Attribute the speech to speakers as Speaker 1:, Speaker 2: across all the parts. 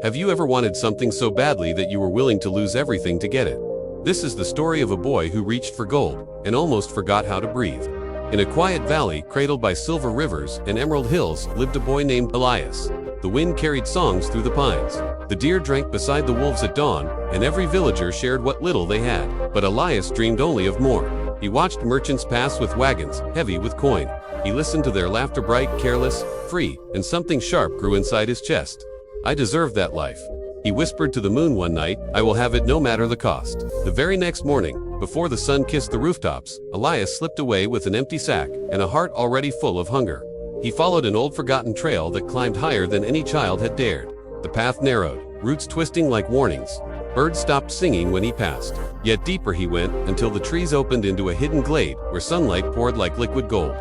Speaker 1: Have you ever wanted something so badly that you were willing to lose everything to get it? This is the story of a boy who reached for gold and almost forgot how to breathe. In a quiet valley cradled by silver rivers and emerald hills lived a boy named Elias. The wind carried songs through the pines. The deer drank beside the wolves at dawn, and every villager shared what little they had. But Elias dreamed only of more. He watched merchants pass with wagons, heavy with coin. He listened to their laughter, bright, careless, free, and something sharp grew inside his chest. I deserve that life. He whispered to the moon one night, I will have it no matter the cost. The very next morning, before the sun kissed the rooftops, Elias slipped away with an empty sack and a heart already full of hunger. He followed an old forgotten trail that climbed higher than any child had dared. The path narrowed, roots twisting like warnings. Birds stopped singing when he passed. Yet deeper he went until the trees opened into a hidden glade where sunlight poured like liquid gold.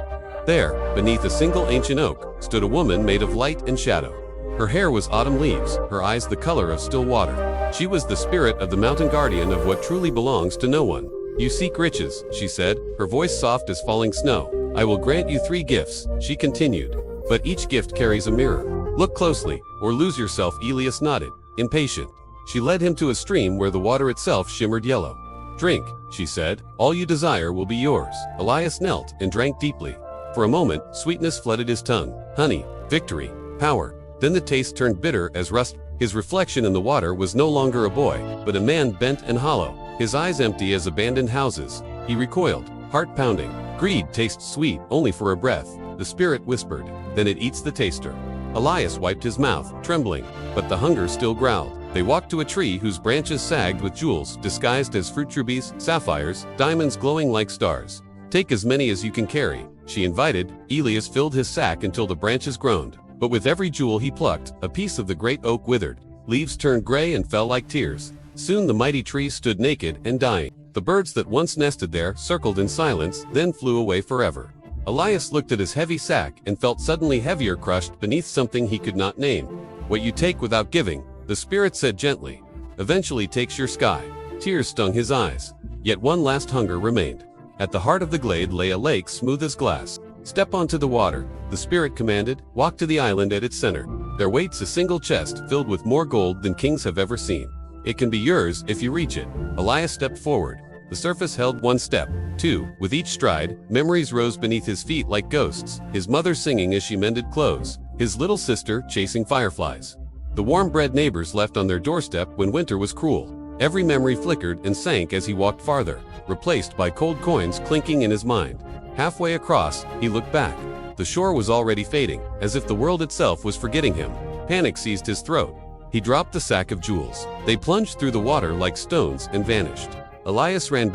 Speaker 1: There, beneath a single ancient oak, stood a woman made of light and shadow. Her hair was autumn leaves, her eyes the color of still water. She was the spirit of the mountain guardian of what truly belongs to no one. You seek riches, she said, her voice soft as falling snow. I will grant you 3 gifts, she continued. But each gift carries a mirror. Look closely, or lose yourself. Elias nodded, impatient. She led him to a stream where the water itself shimmered yellow. Drink, she said, all you desire will be yours. Elias knelt and drank deeply. For a moment, sweetness flooded his tongue. Honey, victory, power. Then the taste turned bitter as rust. His reflection in the water was no longer a boy, but a man bent and hollow, his eyes empty as abandoned houses. He recoiled, heart pounding. Greed tastes sweet only for a breath, the spirit whispered, then it eats the taster. Elias wiped his mouth, trembling, but the hunger still growled. They walked to a tree whose branches sagged with jewels disguised as fruit rubies, sapphires, diamonds glowing like stars. Take as many as you can carry, she invited. Elias filled his sack until the branches groaned. But with every jewel he plucked, a piece of the great oak withered. Leaves turned gray and fell like tears. Soon the mighty tree stood naked and dying. The birds that once nested there circled in silence, then flew away forever. Elias looked at his heavy sack and felt suddenly heavier, crushed beneath something he could not name. What you take without giving, the spirit said gently, eventually takes your sky. Tears stung his eyes. Yet one last hunger remained. At the heart of the glade lay a lake smooth as glass. Step onto the water, the spirit commanded. Walk to the island at its center. There waits a single chest filled with more gold than kings have ever seen. It can be yours if you reach it. Elias stepped forward. The surface held 1 step, 2. With each stride, memories rose beneath his feet like ghosts. His mother singing as she mended clothes. His little sister chasing fireflies. The warm-bred neighbors left on their doorstep when winter was cruel. Every memory flickered and sank as he walked farther, replaced by cold coins clinking in his mind. Halfway across, he looked back. The shore was already fading, as if the world itself was forgetting him. Panic seized his throat. He dropped the sack of jewels. They plunged through the water like stones and vanished. Elias ran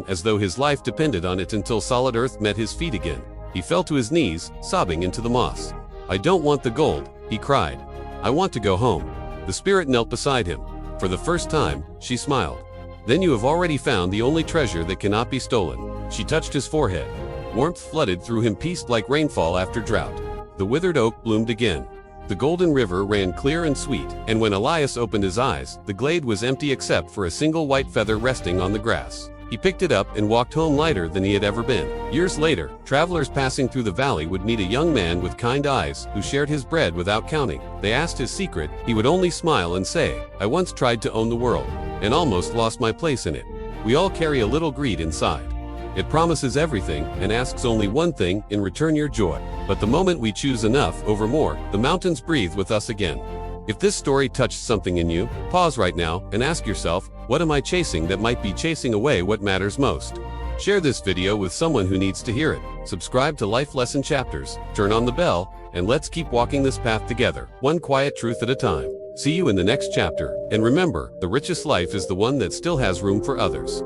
Speaker 1: as though his life depended on it until solid earth met his feet again. He fell to his knees, sobbing into the moss. I don't want the gold, he cried. I want to go home. The spirit knelt beside him. For the first time, she smiled. Then you have already found the only treasure that cannot be stolen. She touched his forehead. Warmth flooded through him, peace like rainfall after drought. The withered oak bloomed again. The golden river ran clear and sweet, and when Elias opened his eyes, the glade was empty except for a single white feather resting on the grass. He picked it up and walked home lighter than he had ever been. Years later, travelers passing through the valley would meet a young man with kind eyes who shared his bread without counting. They asked his secret. He would only smile and say, I once tried to own the world, and almost lost my place in it. We all carry a little greed inside. It promises everything and asks only one thing in return: your joy. But the moment we choose enough over more, the mountains breathe with us again. If this story touched something in you, pause right now and ask yourself, what am I chasing that might be chasing away what matters most? Share this video with someone who needs to hear it. Subscribe to Life Lesson Chapters, turn on the bell, and let's keep walking this path together, one quiet truth at a time. See you in the next chapter, and remember, the richest life is the one that still has room for others.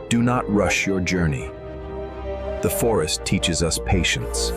Speaker 2: Do not rush your journey. The forest teaches us patience.